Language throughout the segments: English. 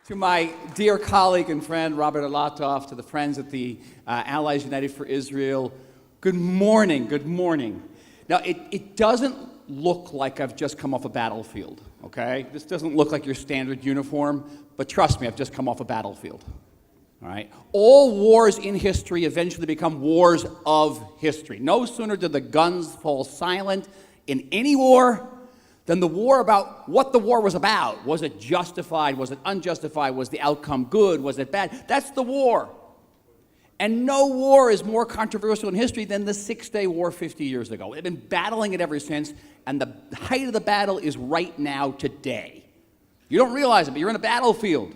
To my dear colleague and friend, Robert Alatov, to the friends at the Allies United for Israel, good morning, good morning. Now, it doesn't look like I've just come off a battlefield, okay? This doesn't look like your standard uniform, but trust me, I've just come off a battlefield, all right? All wars in history eventually become wars of history. No sooner did the guns fall silent in any war than the war about what the war was about. Was it justified? Was it unjustified? Was the outcome good? Was it bad? That's the war. And no war is more controversial in history than the Six-Day War 50 years ago. We've been battling it ever since, and the height of the battle is right now, today. You don't realize it, but you're in a battlefield.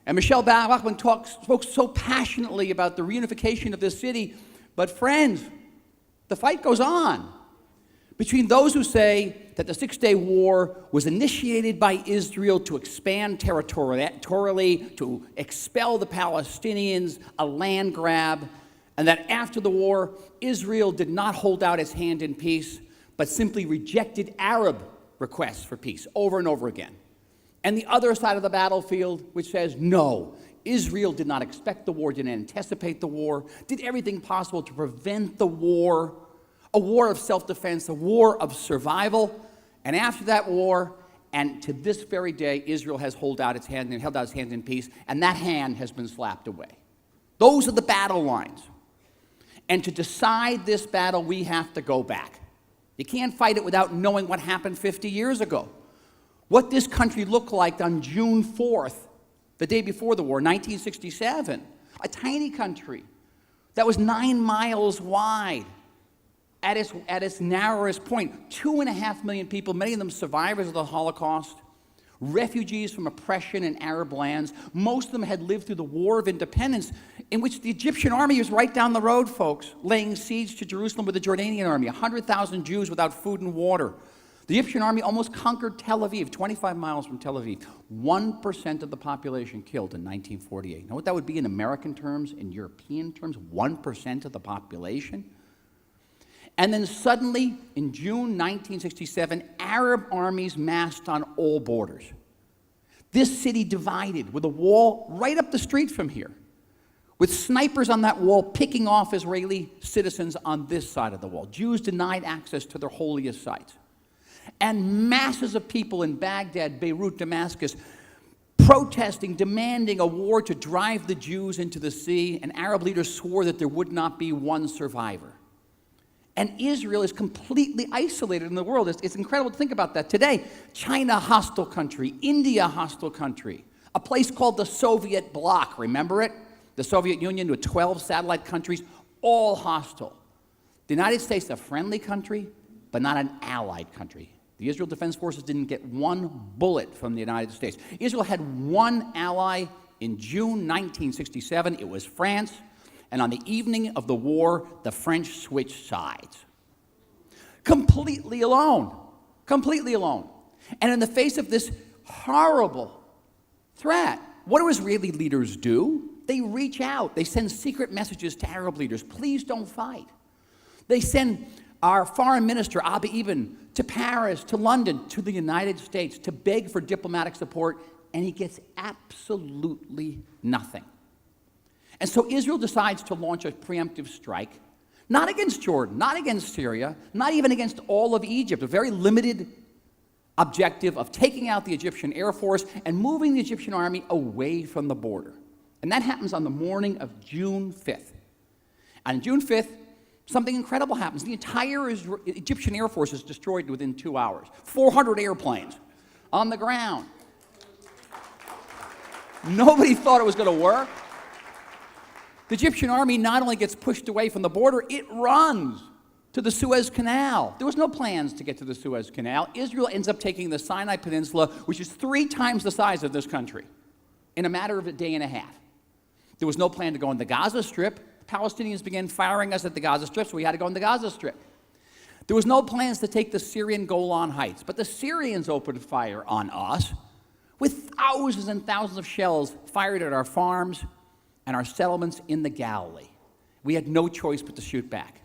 And Michelle Bachmann spoke so passionately about the reunification of this city, but friends, the fight goes on between those who say that the Six-Day War was initiated by Israel to expand territorially, to expel the Palestinians, a land grab, and that after the war, Israel did not hold out its hand in peace, but simply rejected Arab requests for peace over and over again. And the other side of the battlefield, which says, no, Israel did not expect the war, didn't anticipate the war, did everything possible to prevent the war, a war of self-defense, a war of survival. And after that war, and to this very day, Israel has held out its hand in peace, and that hand has been slapped away. Those are the battle lines. And to decide this battle, we have to go back. You can't fight it without knowing what happened 50 years ago. What this country looked like on June 4th, the day before the war, 1967. A tiny country that was 9 miles wide. At its narrowest point, 2.5 million people, many of them survivors of the Holocaust, refugees from oppression in Arab lands. Most of them had lived through the War of Independence, in which the Egyptian army was right down the road, folks, laying siege to Jerusalem with the Jordanian army, 100,000 Jews without food and water. The Egyptian army almost conquered Tel Aviv, 25 miles from Tel Aviv. 1% of the population killed in 1948. You know what that would be in American terms, in European terms? 1% of the population? And then suddenly, in June 1967, Arab armies massed on all borders. This city divided with a wall right up the street from here, with snipers on that wall picking off Israeli citizens on this side of the wall. Jews denied access to their holiest sites. And masses of people in Baghdad, Beirut, Damascus, protesting, demanding a war to drive the Jews into the sea, and Arab leaders swore that there would not be one survivor. And Israel is completely isolated in the world. It's incredible to think about that. Today, China, hostile country. India, hostile country. A place called the Soviet bloc, remember it? The Soviet Union with 12 satellite countries, all hostile. The United States, a friendly country, but not an allied country. The Israel Defense Forces didn't get one bullet from the United States. Israel had one ally in June 1967. It was France. And on the evening of the war, the French switched sides. Completely alone. Completely alone. And in the face of this horrible threat, what do Israeli leaders do? They reach out. They send secret messages to Arab leaders. Please don't fight. They send our foreign minister, Abba Eban, to Paris, to London, to the United States to beg for diplomatic support, and he gets absolutely nothing. And so Israel decides to launch a preemptive strike, not against Jordan, not against Syria, not even against all of Egypt, a very limited objective of taking out the Egyptian Air Force and moving the Egyptian army away from the border. And that happens on the morning of June 5th. On June 5th, something incredible happens. The entire Egyptian Air Force is destroyed within 2 hours. 400 airplanes on the ground. Nobody thought it was going to work. The Egyptian army not only gets pushed away from the border, it runs to the Suez Canal. There was no plans to get to the Suez Canal. Israel ends up taking the Sinai Peninsula, which is 3 times the size of this country, in a matter of a day and a half. There was no plan to go on the Gaza Strip. Palestinians began firing us at the Gaza Strip, so we had to go on the Gaza Strip. There was no plans to take the Syrian Golan Heights, but the Syrians opened fire on us with thousands and thousands of shells fired at our farms and our settlements in the Galilee. We had no choice but to shoot back.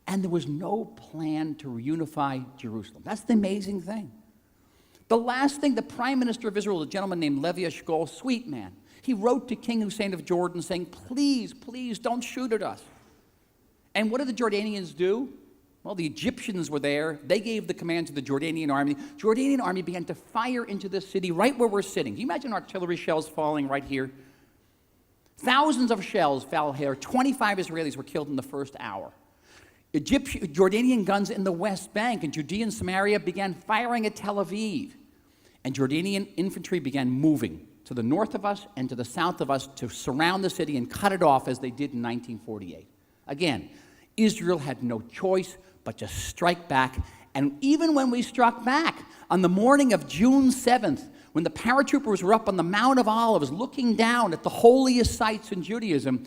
And there was no plan to reunify Jerusalem. That's the amazing thing. The last thing, the prime minister of Israel, a gentleman named Levi Eshkol, sweet man, he wrote to King Hussein of Jordan saying, please, please don't shoot at us. And what did the Jordanians do? Well, the Egyptians were there. They gave the command to the Jordanian army. The Jordanian army began to fire into this city right where we're sitting. Can you imagine artillery shells falling right here? Thousands of shells fell here. 25 Israelis were killed in the first hour. Jordanian guns in the West Bank and Judea and Samaria began firing at Tel Aviv. And Jordanian infantry began moving to the north of us and to the south of us to surround the city and cut it off as they did in 1948. Again, Israel had no choice but to strike back. And even when we struck back, on the morning of June 7th, when the paratroopers were up on the Mount of Olives looking down at the holiest sites in Judaism,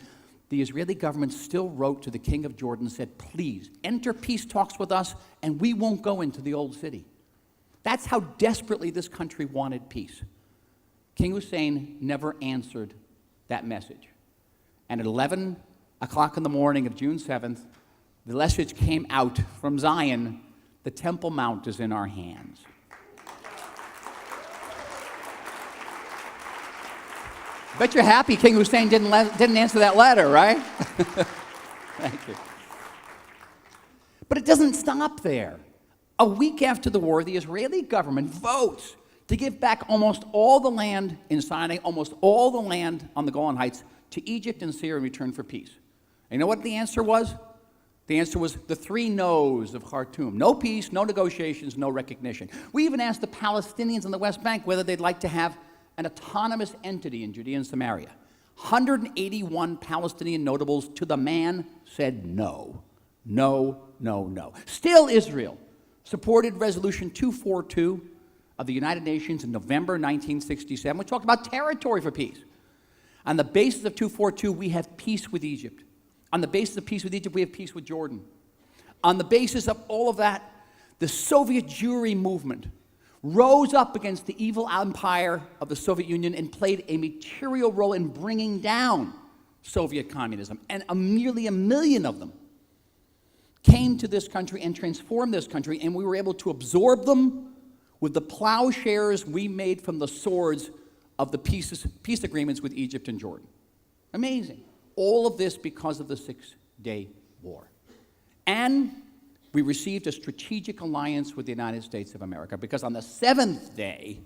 the Israeli government still wrote to the king of Jordan and said, please, enter peace talks with us and we won't go into the old city. That's how desperately this country wanted peace. King Hussein never answered that message. And at 11 o'clock in the morning of June 7th, the message came out from Zion, the Temple Mount is in our hands. Bet you're happy King Hussein didn't answer that letter, right? Thank you. But it doesn't stop there. A week after the war, the Israeli government votes to give back almost all the land in Sinai, almost all the land on the Golan Heights, to Egypt and Syria in return for peace. And you know what the answer was? The answer was the three no's of Khartoum. No peace, no negotiations, no recognition. We even asked the Palestinians on the West Bank whether they'd like to have an autonomous entity in Judea and Samaria. 181 Palestinian notables to the man said no. No, no, no. Still, Israel supported Resolution 242 of the United Nations in November 1967, which talked about territory for peace. On the basis of 242, we have peace with Egypt. On the basis of peace with Egypt, we have peace with Jordan. On the basis of all of that, the Soviet Jewry movement rose up against the evil empire of the Soviet Union and played a material role in bringing down Soviet communism. And nearly 1 million of them came to this country and transformed this country, and we were able to absorb them with the plowshares we made from the swords of the peace agreements with Egypt and Jordan. Amazing. All of this because of the Six-Day War. And we received a strategic alliance with the United States of America because on the seventh day,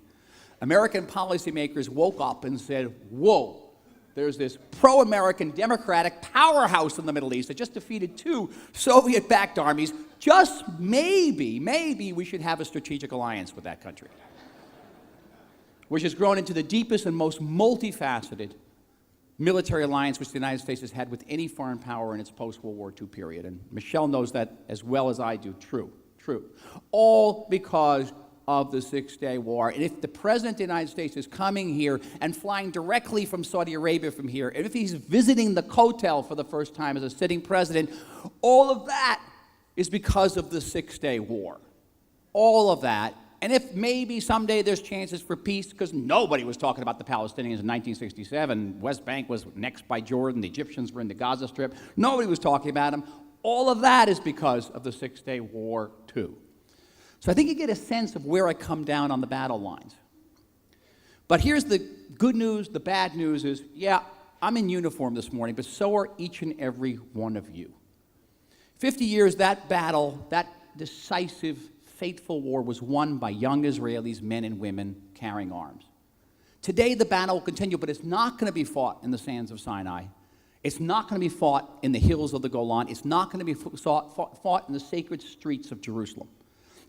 American policymakers woke up and said, whoa, there's this pro-American democratic powerhouse in the Middle East that just defeated 2 Soviet-backed armies. Just maybe we should have a strategic alliance with that country, which has grown into the deepest and most multifaceted military alliance which the United States has had with any foreign power in its post-World War II period. And Michelle knows that as well as I do. True. All because of the Six-Day War. And if the President of the United States is coming here and flying directly from Saudi Arabia from here, and if he's visiting the Kotel for the first time as a sitting president, all of that is because of the Six-Day War. All of that. And if maybe someday there's chances for peace, because nobody was talking about the Palestinians in 1967. West Bank was next by Jordan. The Egyptians were in the Gaza Strip. Nobody was talking about them. All of that is because of the Six-Day War, too. So I think you get a sense of where I come down on the battle lines. But here's the good news. The bad news is, yeah, I'm in uniform this morning, but so are each and every one of you. 50 years, that battle, that decisive, fateful war was won by young Israelis, men and women carrying arms. Today, the battle will continue, but it's not going to be fought in the sands of Sinai. It's not going to be fought in the hills of the Golan. It's not going to be fought in the sacred streets of Jerusalem.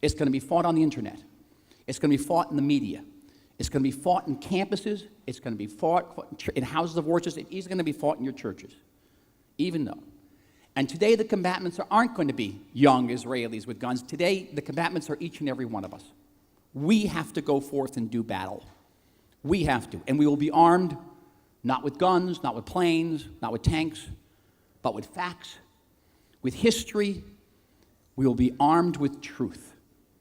It's going to be fought on the internet. It's going to be fought in the media. It's going to be fought in campuses. It's going to be fought in houses of worship. It's going to be fought in your churches, even though. And today the combatants aren't going to be young Israelis with guns. Today the combatants are each and every one of us. We have to go forth and do battle. We have to. And we will be armed not with guns, not with planes, not with tanks, but with facts, with history. We will be armed with truth.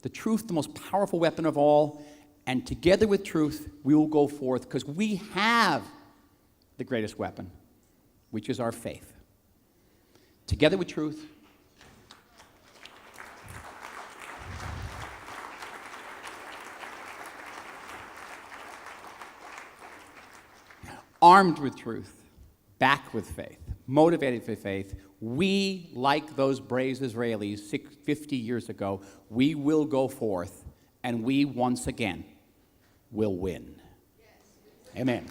The truth, the most powerful weapon of all. And together with truth, we will go forth because we have the greatest weapon, which is our faith. Together with truth, armed with truth, backed with faith, motivated for faith, we, like those brave Israelis 50 years ago, we will go forth and we once again will win. Amen.